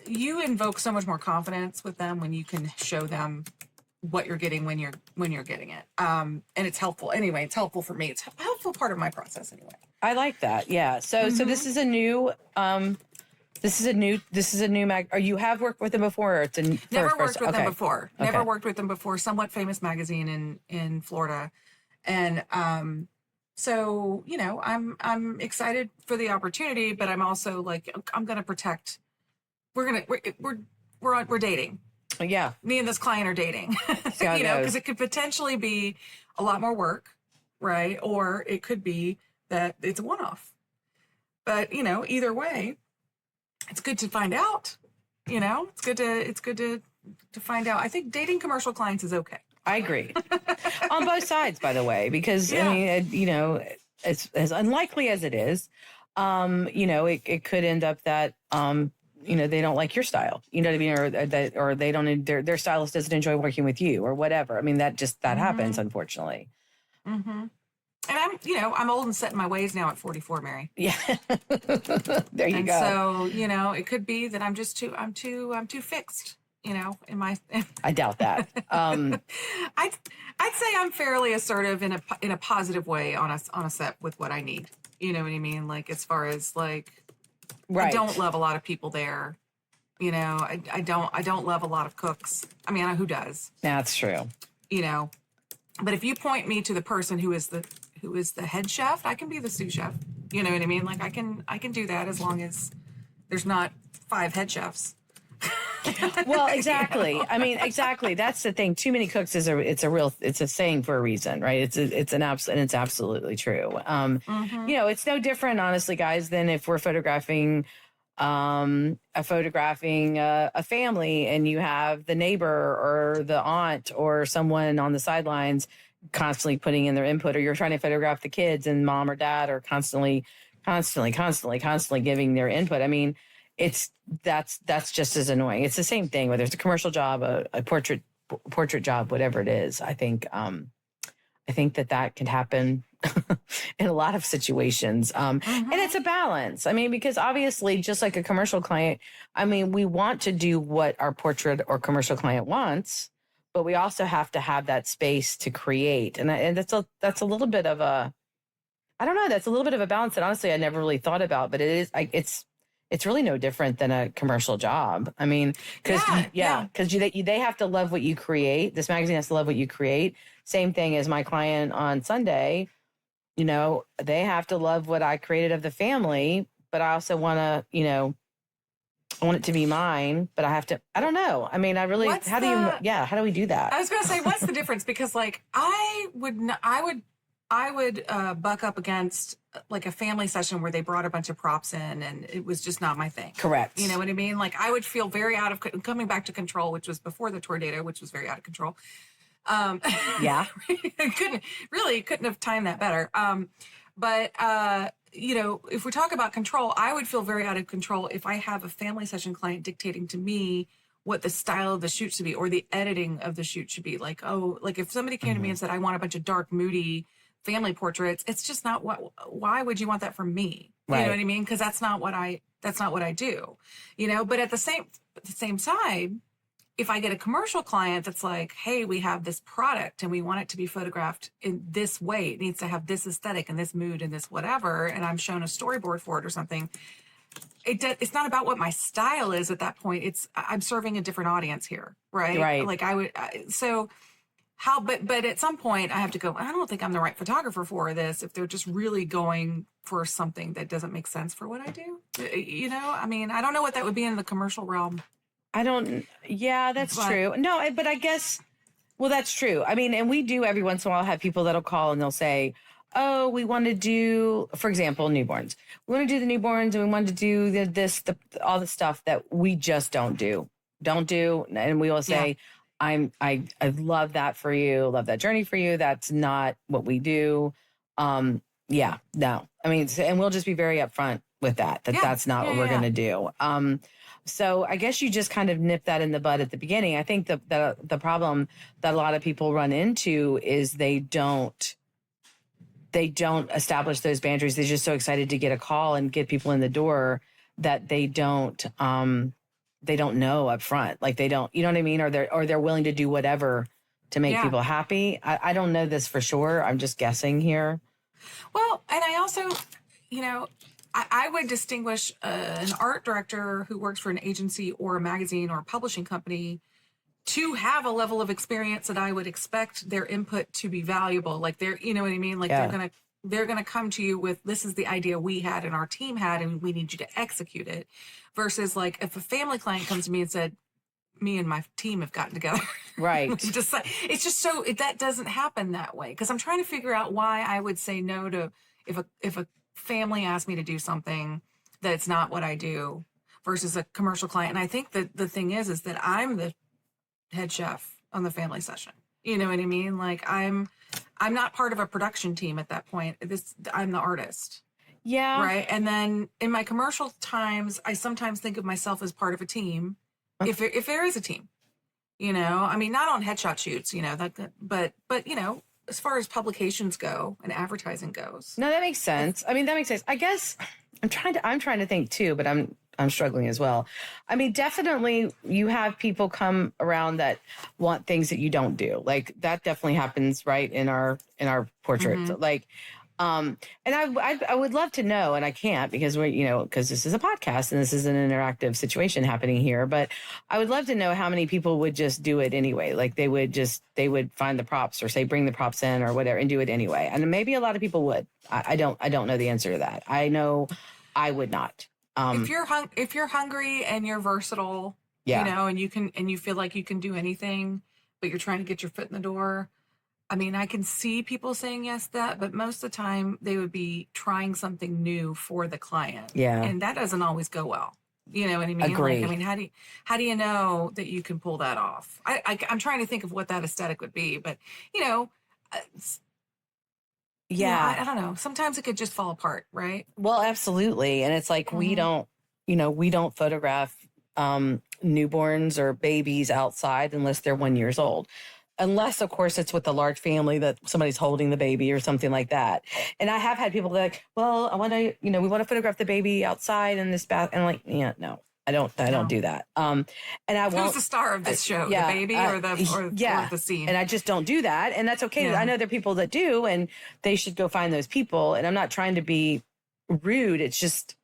you invoke so much more confidence with them when you can show them what you're getting when you're getting it. And it's helpful. Anyway, it's helpful for me. It's a helpful part of my process anyway. I like that. Yeah. So this is a new mag. Or you have worked with them before? Or it's a Never worked with them before. Okay. Never worked with them before. Somewhat famous magazine in Florida, and so, you know, I'm excited for the opportunity, but I'm also like, I'm gonna protect. We're dating. Yeah. Me and this client are dating. You know, because it could potentially be a lot more work, right? Or it could be that it's a one-off. But, either way, it's good to find out. It's good to find out. I think dating commercial clients is okay. I agree. On both sides, by the way, because I mean, as unlikely as it is, it could end up that, they don't like your style, you know what I mean? Or they don't, their stylist doesn't enjoy working with you or whatever. I mean, that happens, unfortunately. Mm-hmm. And I'm old and set in my ways now at 44, Mary. Yeah. There you go. So, it could be that I'm too fixed, in my. I doubt that. I'd say I'm fairly assertive in a positive way on a set with what I need. You know what I mean? Like, as far as like, right. I don't love a lot of people there. I don't love a lot of cooks. I mean, who does? That's true. But if you point me to the person who is the head chef, I can be the sous chef. You know what I mean? Like, I can do that as long as there's not 5 head chefs. Well, exactly. I mean, exactly. That's the thing. Too many cooks it's a saying for a reason, right? It's absolutely true. It's no different, honestly, guys, than if we're photographing a family and you have the neighbor or the aunt or someone on the sidelines constantly putting in their input, or you're trying to photograph the kids and mom or dad are constantly giving their input. I mean, that's just as annoying. It's the same thing, whether it's a commercial job, a portrait job, whatever it is. I think that can happen in a lot of situations. And it's a balance. I mean, because obviously, just like a commercial client, I mean, we want to do what our portrait or commercial client wants, but we also have to have that space to create. And that's a little bit of a, I don't know, that's a little bit of a balance that honestly I never really thought about, but it's really no different than a commercial job. I mean, because they have to love what you create. This magazine has to love what you create. Same thing as my client on Sunday. They have to love what I created of the family, but I also want to, I want it to be mine, but I don't know. I mean, how do we do that? I was going to say, what's the difference? Because like, I would buck up against like a family session where they brought a bunch of props in and it was just not my thing. Correct. You know what I mean? Like, I would feel very coming back to control, which was before the tornado, which was very out of control. Yeah. couldn't have timed that better. But if we talk about control, I would feel very out of control if I have a family session client dictating to me what the style of the shoot should be or the editing of the shoot should be. Like, if somebody came to me and said, I want a bunch of dark, moody family portraits, it's just not why would you want that from me? You know what I mean? Because that's not what I do, but at the same side, if I get a commercial client that's like, hey, we have this product and we want it to be photographed in this way, it needs to have this aesthetic and this mood and this whatever, and I'm shown a storyboard for it or something, it's not about what my style is at that point. I'm serving a different audience here, right? Like but at some point I have to go, I don't think I'm the right photographer for this if they're just really going for something that doesn't make sense for what I do. I mean, I don't know what that would be in the commercial realm. That's true. No, but I guess, well, that's true. I mean, and we do every once in a while have people that'll call and they'll say, oh, we want to do, for example, newborns. We want to do the newborns and we want to do all the stuff that we just don't do. And we will say, I love that for you. Love that journey for you. That's not what we do. No. I mean, and we'll just be very upfront with that's not what we're going to do. So I guess you just kind of nip that in the bud at the beginning. I think the problem that a lot of people run into is they don't establish those boundaries. They're just so excited to get a call and get people in the door that they don't know up front. Like they don't, you know what I mean? Or they're willing to do whatever to make people happy. I don't know this for sure. I'm just guessing here. Well, and I also, I would distinguish an art director who works for an agency or a magazine or a publishing company to have a level of experience that I would expect their input to be valuable. Like you know what I mean? Like they're gonna come to you with, this is the idea we had and our team had, and we need you to execute it. Versus like if a family client comes to me and said, me and my team have gotten together. Right. It's just that doesn't happen that way. Because I'm trying to figure out why I would say no to if a family asks me to do something that's not what I do versus a commercial client. And I think that the thing is that I'm the head chef on the family session. You know what I mean? Like I'm not part of a production team at that point. I'm the artist. Yeah. Right. And then in my commercial times, I sometimes think of myself as part of a team. If there is a team, you know, I mean, not on headshot shoots, you know, but, you know, as far as publications go and advertising goes. No, that makes sense. I mean, that makes sense. I guess I'm trying to think too, but I'm struggling as well. I mean, definitely you have people come around that want things that you don't do. Like that definitely happens, right, in our portraits. Mm-hmm. Like and I would love to know, and I can't because because this is a podcast and this is an interactive situation happening here. But I would love to know how many people would just do it anyway. Like they would find the props or say bring the props in or whatever and do it anyway. And maybe a lot of people would. I don't know the answer to that. I know I would not. If you're hungry and you're versatile, you know, and you feel like you can do anything, but you're trying to get your foot in the door. I mean, I can see people saying yes to that, but most of the time they would be trying something new for the client. Yeah. And that doesn't always go well. You know what I mean? Agree. Like, I mean, how do you know that you can pull that off? I'm trying to think of what that aesthetic would be, but you know, I don't know. Sometimes it could just fall apart, right? Well, absolutely. And it's like we don't photograph newborns or babies outside unless they're 1 year old. Unless, of course, it's with a large family that somebody's holding the baby or something like that. And I have had people like, well, I want to, we want to photograph the baby outside in this bath. And I'm like, yeah, no, I don't do that. And I won't. Who's the star of this show? The baby or the scene? And I just don't do that. And that's okay. Yeah. I know there are people that do, and they should go find those people. And I'm not trying to be rude. It's just,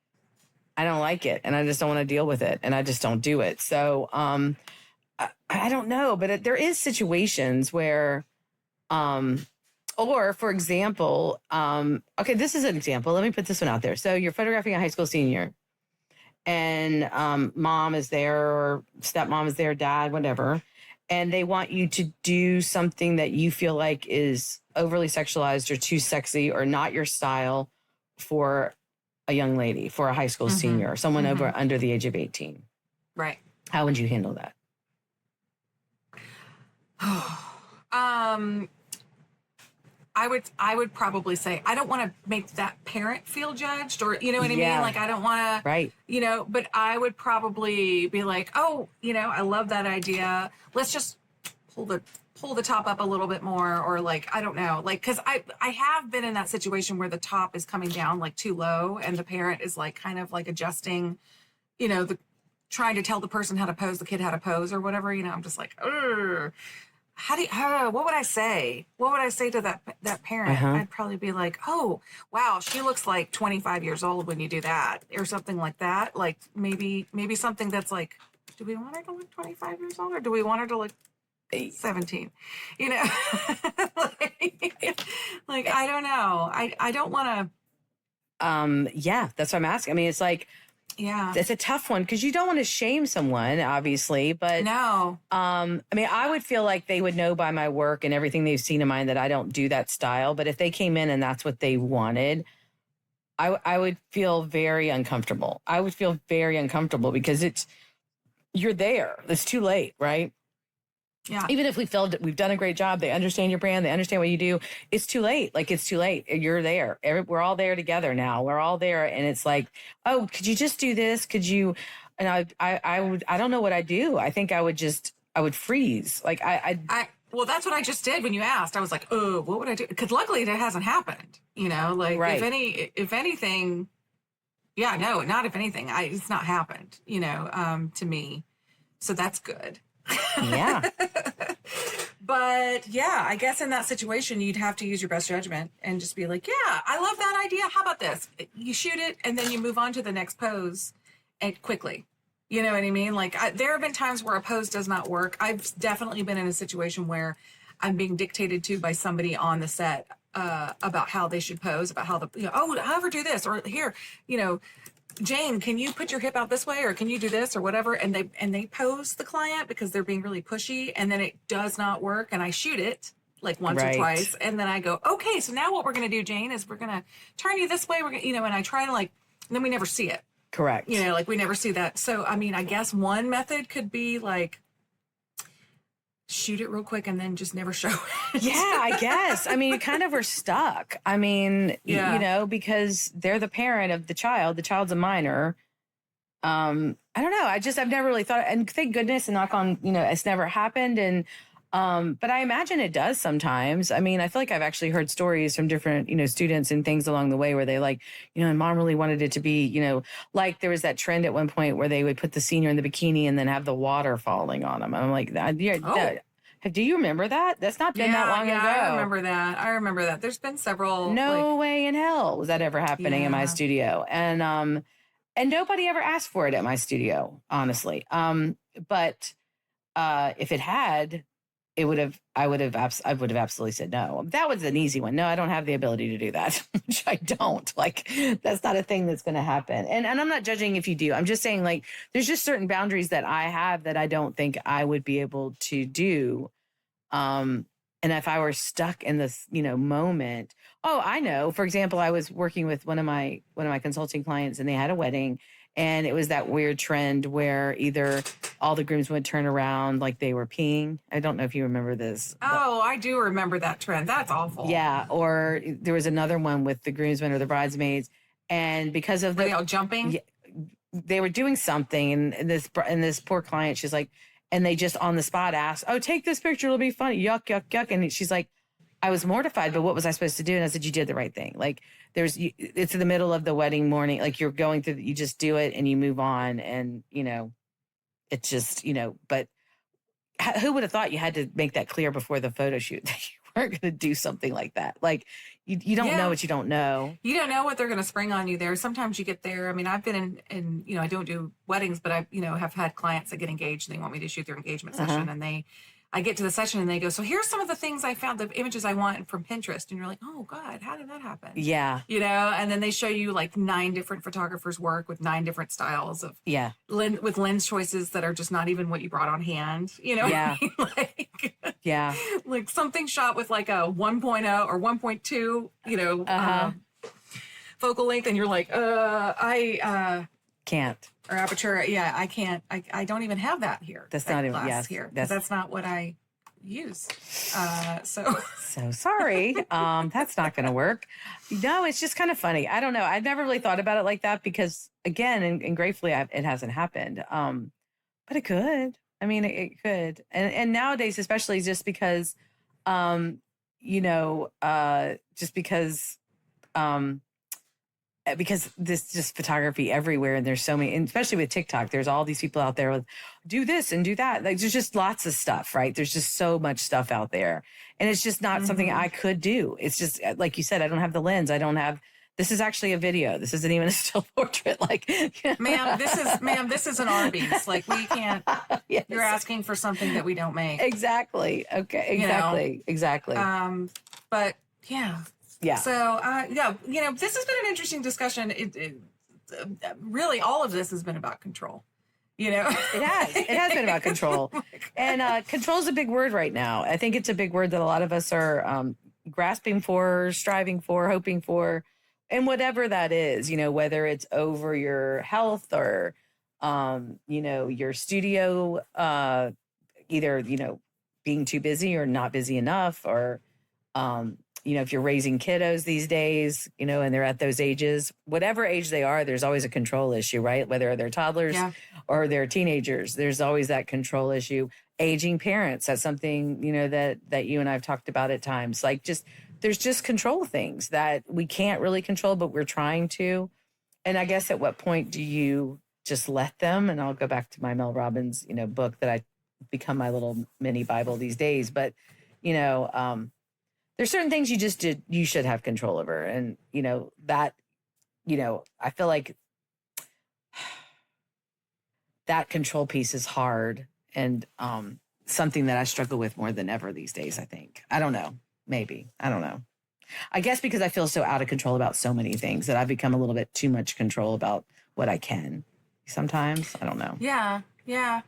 I don't like it. And I just don't want to deal with it. And I just don't do it. So, I don't know, but there is situations where, or for example, okay, this is an example. Let me put this one out there. So you're photographing a high school senior and mom is there or stepmom is there, dad, whatever. And they want you to do something that you feel like is overly sexualized or too sexy or not your style for a young lady, for a high school senior, or someone under the age of 18. Right. How would you handle that? I would probably say I don't want to make that parent feel judged, or you know what I mean? Like I don't want to, right? But I would probably be like, oh, I love that idea. Let's just pull the top up a little bit more, or like I don't know, like because I have been in that situation where the top is coming down like too low, and the parent is like kind of like adjusting, trying to tell the person how to pose, the kid how to pose or whatever. I'm just like, ugh. What would I say? What would I say to that parent? I'd probably be like, oh, wow, she looks like 25 years old when you do that, or something like that. Like maybe something that's like, do we want her to look 25 years old, or do we want her to look 17? like I don't know. I don't want to. Yeah, that's what I'm asking. I mean, it's like, yeah, it's a tough one because you don't want to shame someone, obviously, but no. I mean, I would feel like they would know by my work and everything they've seen of mine that I don't do that style. But if they came in and that's what they wanted, I would feel very uncomfortable. I would feel very uncomfortable because you're there. It's too late, right? Yeah. Even if we've done a great job, they understand your brand, they understand what you do. It's too late. Like it's too late. You're there. We're all there together now. We're all there, and it's like, oh, could you just do this? Could you? And I don't know what I'd do. I think I would freeze. Like well, that's what I just did when you asked. I was like, oh, what would I do? Because luckily that hasn't happened. Like right. if anything, yeah, no, not if anything. It's not happened. To me, so that's good. Yeah. But yeah, I guess in that situation, you'd have to use your best judgment and just be like, yeah, I love that idea. How about this? You shoot it and then you move on to the next pose and quickly. You know what I mean? Like there have been times where a pose does not work. I've definitely been in a situation where I'm being dictated to by somebody on the set about how they should pose, about how however do this, or here, Jane, can you put your hip out this way, or can you do this or whatever? And they pose the client because they're being really pushy, and then it does not work, and I shoot it, like once or twice. And then I go, okay, so now what we're going to do, Jane, is we're going to turn you this way. We're going to, and I try to like, and then we never see it. Correct. Like we never see that. So, I mean, I guess one method could be like, shoot it real quick and then just never show it. Yeah, I guess. I mean, you kind of are stuck. I mean, because they're the parent of the child. The child's a minor. I don't know. I've never really thought, and thank goodness and knock on, it's never happened. And, but I imagine it does sometimes. I mean, I feel like I've actually heard stories from different, students and things along the way where they like, and mom really wanted it to be, like there was that trend at one point where they would put the senior in the bikini and then have the water falling on them. I'm like, do you remember that? That's not been that long ago. I remember that. There's been several. No way in hell was that ever happening in my studio. And nobody ever asked for it at my studio, honestly. But if it had, I would have absolutely said no. That was an easy one. No, I don't have the ability to do that, which I don't. Like, that's not a thing that's going to happen. And I'm not judging if you do. I'm just saying, like, there's just certain boundaries that I have that I don't think I would be able to do. And if I were stuck in this, moment, I know. For example, I was working with one of my consulting clients, and they had a wedding. And it was that weird trend where either all the grooms would turn around like they were peeing. I don't know if you remember this. Oh, I do remember that trend. That's awful. Yeah. Or there was another one with the groomsmen or the bridesmaids. And because of were they all jumping? Yeah, they were doing something. And this poor client, she's like, and they just on the spot asked, oh, take this picture. It'll be funny. Yuck, yuck, yuck. And she's like, I was mortified, but what was I supposed to do? And I said, you did the right thing. Like it's in the middle of the wedding morning. Like you're going through, you just do it and you move on. And, it's just, but who would have thought you had to make that clear before the photo shoot that you weren't going to do something like that? Like you don't know what you don't know. You don't know what they're going to spring on you there. Sometimes you get there. I mean, I've been in, I don't do weddings, but I, have had clients that get engaged and they want me to shoot their engagement session, and I get to the session and they go, so here's some of the things I found, the images I want from Pinterest. And you're like, oh God, how did that happen? Yeah. And then they show you like 9 different photographers' work with 9 different styles of with lens choices that are just not even what you brought on hand. Yeah. Like something shot with like a 1.0 or 1.2, focal length. And you're like, I can't. Or aperture. Yeah, I can't. I don't even have that here. That's not even here. That's not what I use. So sorry. That's not going to work. No, it's just kind of funny. I don't know. I've never really thought about it like that because, again, and gratefully, it hasn't happened. But it could. I mean, it could. And nowadays, especially, just because, just because this just photography everywhere, and there's so many, and especially with TikTok, there's all these people out there with do this and do that. Like there's just lots of stuff, right? There's just so much stuff out there, and it's just not something I could do. It's just like you said, I don't have the lens. I don't have. This is actually a video. This isn't even a still portrait. Like, ma'am, this is an Arby's. Like we can't. Yes. You're asking for something that we don't make. Exactly. Okay. Exactly. Exactly. But yeah. Yeah. So, this has been an interesting discussion. Really, all of this has been about control. It has. It has been about control. Oh and control is a big word right now. I think it's a big word that a lot of us are grasping for, striving for, hoping for, and whatever that is, whether it's over your health or, your studio, either, being too busy or not busy enough or, if you're raising kiddos these days, and they're at those ages, whatever age they are, there's always a control issue, right? Whether they're toddlers or they're teenagers, there's always that control issue. Aging parents, that's something, that you and I've talked about at times. Like there's just control things that we can't really control, but we're trying to. And I guess at what point do you just let them? And I'll go back to my Mel Robbins, book that I become my little mini Bible these days. But, there's certain things you should have control over. And, I feel like that control piece is hard and something that I struggle with more than ever these days, I think. I don't know. Maybe. I don't know. I guess because I feel so out of control about so many things that I've become a little bit too much control about what I can sometimes. I don't know. Yeah. I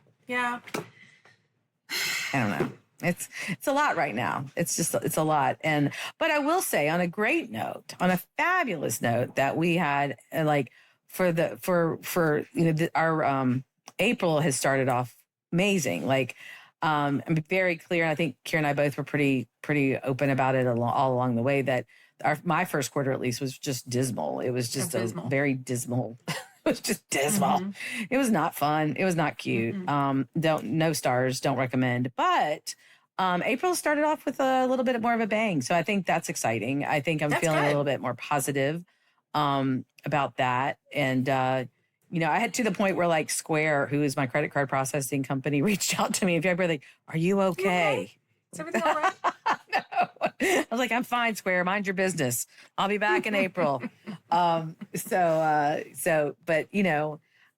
don't know. It's a lot right now. It's a lot. But I will say on a great note, on a fabulous note that we had our April has started off amazing. I'm very clear. And I think Kira and I both were pretty open about it all along the way that my first quarter at least was just dismal. It was just very dismal. It was just dismal. Mm-hmm. It was not fun. It was not cute. Mm-hmm. No stars. Don't recommend. But April started off with a little bit more of a bang. So I think that's exciting. I think I'm feeling a little bit more positive about that. And, I had to the point where Square, who is my credit card processing company, reached out to me. If everybody Are you okay? Is everything all right? No. I was like, I'm fine, Square. Mind your business. I'll be back in April. But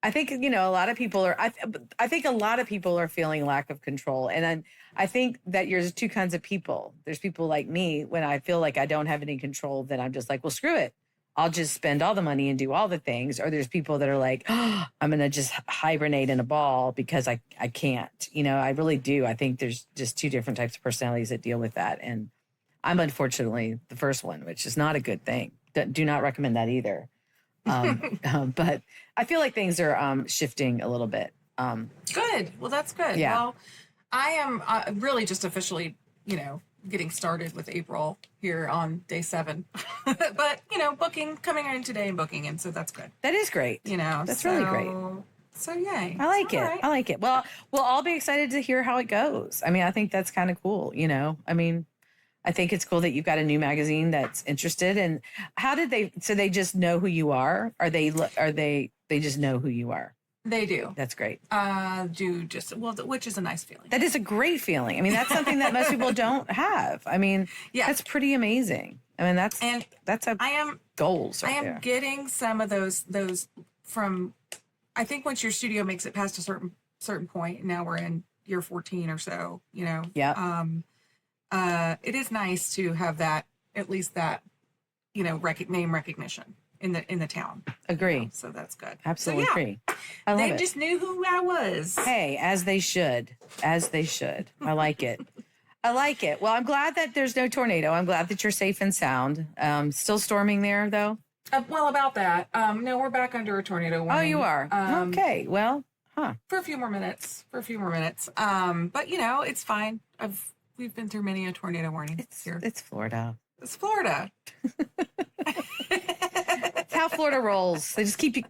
I think, a lot of people are, I think a lot of people are feeling lack of control. And I think that there's two kinds of people. There's people like me, when I feel like I don't have any control, then I'm just like, well, screw it. I'll just spend all the money and do all the things. Or there's people that are like, oh, I'm going to just hibernate in a ball because I can't. I really do. I think there's just two different types of personalities that deal with that. And I'm unfortunately the first one, which is not a good thing. Do not recommend that either. But I feel like things are shifting a little bit. Good. Well, that's good. Yeah. Well, I am really just officially, getting started with April here on day 7. But, booking, coming in today and booking. And so that's good. That is great. That's really great. So yay. I like it. Right. I like it. Well, we'll all be excited to hear how it goes. I mean, I think that's kind of cool. I think it's cool that you've got a new magazine that's interested. And how did they just know who you are? They just know who you are? They do. That's great. Which is a nice feeling. That is a great feeling. I mean, that's something that most people don't have. I mean, that's pretty amazing. I mean, that's goals right there. Getting some of those from, I think once your studio makes it past a certain point, now we're in year 14 or so, Yeah. It is nice to have that, at least that, name recognition in the town. Agree. So that's good. Absolutely agree. I love it. They just knew who I was. Hey, as they should. As they should. I like it. I like it. Well, I'm glad that there's no tornado. I'm glad that you're safe and sound. Still storming there, though? Well, about that. No, we're back under a tornado warning. Oh, you are? Okay. Well, For a few more minutes. But, it's fine. We've been through many a tornado warning here. It's Florida. It's Florida. It's how Florida rolls.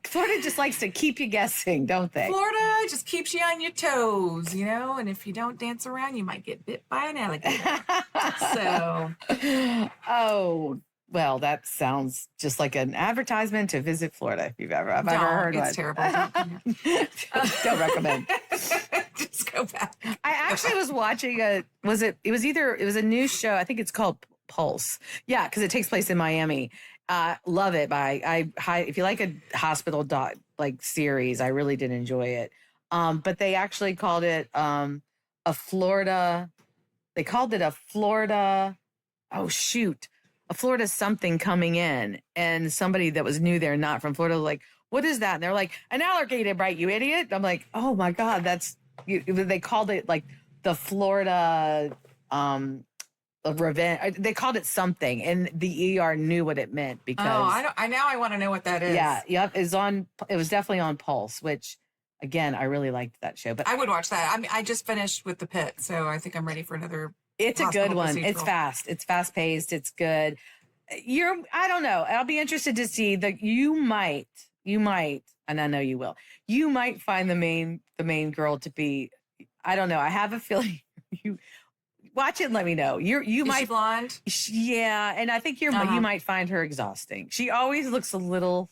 Florida just likes to keep you guessing, don't they? Florida just keeps you on your toes, and if you don't dance around, you might get bit by an alligator. Oh, well, that sounds just like an advertisement to visit Florida if you've ever heard of it. It's terrible. Don't recommend. Just go back. I actually was watching it was a new show. I think it's called Pulse. Yeah, because it takes place in Miami. Love it. If you like a hospital series, I really did enjoy it. But they actually called it a Florida. They called it a Florida. Oh shoot. A Florida something coming in, and somebody that was new there, not from Florida, was like, what is that? And they're like, an alligator bite, you idiot. I'm like, oh my God, they called it like the Florida revenge. They called it something, and the ER knew what it meant because. Oh, I want to know what that is. Yeah, yep. It was definitely on Pulse, which again, I really liked that show. But I would watch that. I just finished with The Pit, so I think I'm ready for another. It's a good one. Procedural. It's fast. It's fast paced. It's good. I don't know. I'll be interested to see that you might, and I know you will. You might find the main girl to be. I don't know. I have a feeling you watch it and let me know. You might she blonde. Yeah, and I think you might find her exhausting. She always looks a little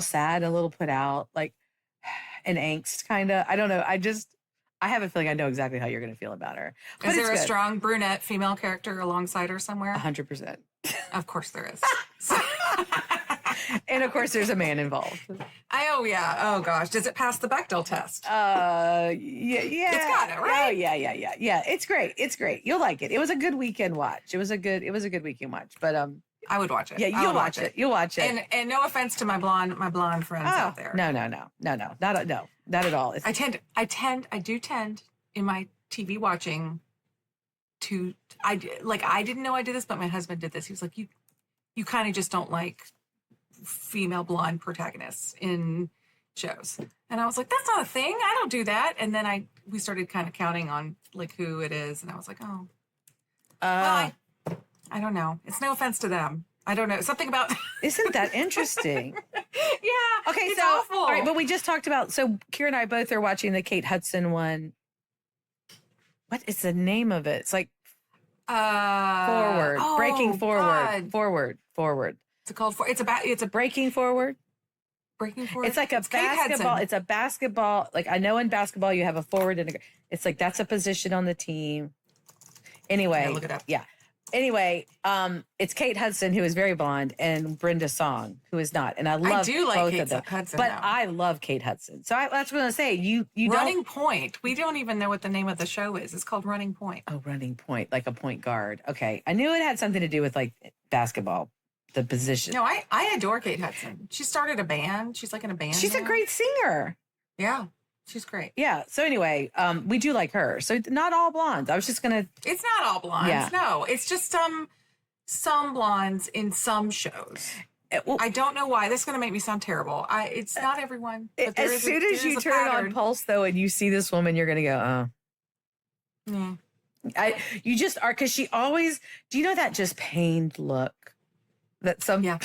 sad, a little put out, like an angst kind of. I don't know. I have a feeling I know exactly how you're going to feel about her. But is there a strong brunette female character alongside her somewhere? 100%. Of course there is. And of course there's a man involved. Oh yeah. Oh gosh. Does it pass the Bechdel test? Yeah. It's got it, right? Oh yeah. It's great. You'll like it. It was a good weekend watch. It was a good weekend watch. But I would watch it. Yeah, you'll watch it. You'll watch it. And no offense to my blonde friends out there. No. Not at all. I do tend in my TV watching I didn't know I did this, but my husband did this. He was like, you kind of just don't like female blonde protagonists in shows. And I was like, that's not a thing. I don't do that. And then we started kind of counting on like who it is. And I was like, oh, well, I don't know. It's no offense to them. I don't know. Something about. Isn't that interesting? Yeah. Okay. It's so, awful. all right. But we just talked about, so Kira and I both are watching the Kate Hudson one. What is the name of it? It's like Forward. Breaking Forward. God. Forward. It's called it's a Breaking Forward. Breaking Forward. It's like a basketball. It's a basketball. Like, I know in basketball you have a forward and it's like that's a position on the team. Anyway, look it up. Yeah. Anyway, it's Kate Hudson, who is very blonde, and Brenda Song, who is not. And I do like both Kate of them. Hudson, but though. I love Kate Hudson. So that's what I'm going to say. You Running Point. We don't even know what the name of the show is. It's called Running Point. Oh, Running Point, like a point guard. Okay. I knew it had something to do with like basketball, the position. No, I adore Kate Hudson. She started a band. She's like in a band. She's now. a great singer. Yeah. She's great. Yeah. So anyway, we do like her. So not all blondes. I was just going to. It's not all blondes. Yeah. No, it's just some blondes in some shows. Well, I don't know why. This is going to make me sound terrible. It's not everyone. But as soon as you turn on Pulse, though, and you see this woman, you're going to go, oh. Yeah. You just are, because she always, do you know that just pained look? Yeah.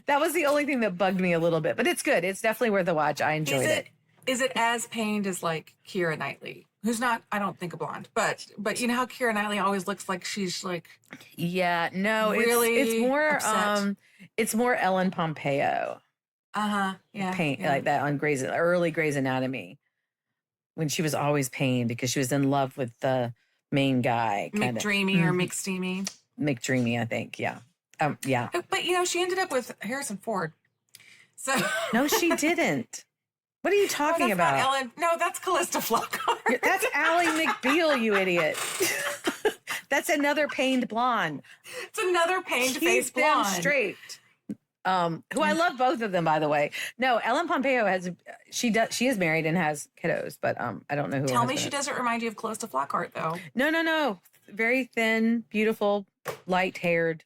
That was the only thing that bugged me a little bit, but it's good. It's definitely worth a watch. I enjoyed it. Is it as pained as like Keira Knightley? Who's not, I don't think, a blonde, but you know how Keira Knightley always looks like she's like, yeah, no, really it's more, upset. It's more Ellen Pompeo. Yeah. Pain yeah. like that on early Grey's Anatomy, when she was always pained because she was in love with the main guy. McDreamy or McSteamy. McDreamy, I think. Yeah. Yeah. But she ended up with Harrison Ford. So no, she didn't. What are you talking about? Not Ellen. No, that's Callista Flockhart. That's Ally McBeal, you idiot. That's another pained blonde. It's another pained face blonde. Keep them straight. Who I love both of them, by the way. No, Ellen Pompeo she is married and has kiddos, but I don't know who. Tell me she doesn't remind you of Callista Flockhart, though. No. Very thin, beautiful, light-haired,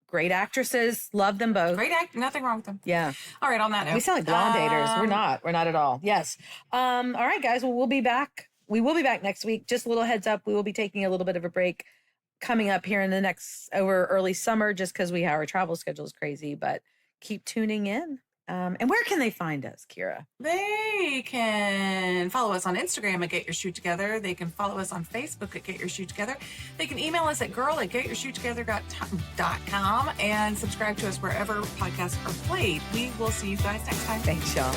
great actresses. Love them both. Great nothing wrong with them. Yeah. All right, on that note. We sound like blonde daters. We're not at all. Yes. All right, guys. Well, we'll be back. We will be back next week. Just a little heads up. We will be taking a little bit of a break coming up here in the next over early summer, just because our travel schedule is crazy, but keep tuning in. And where can they find us, Kira? They can follow us on Instagram at Get Your Shoot Together. They can follow us on Facebook at Get Your Shoot Together. They can email us at girl@getyourshoottogether.com and subscribe to us wherever podcasts are played. We will see you guys next time. Thanks, y'all.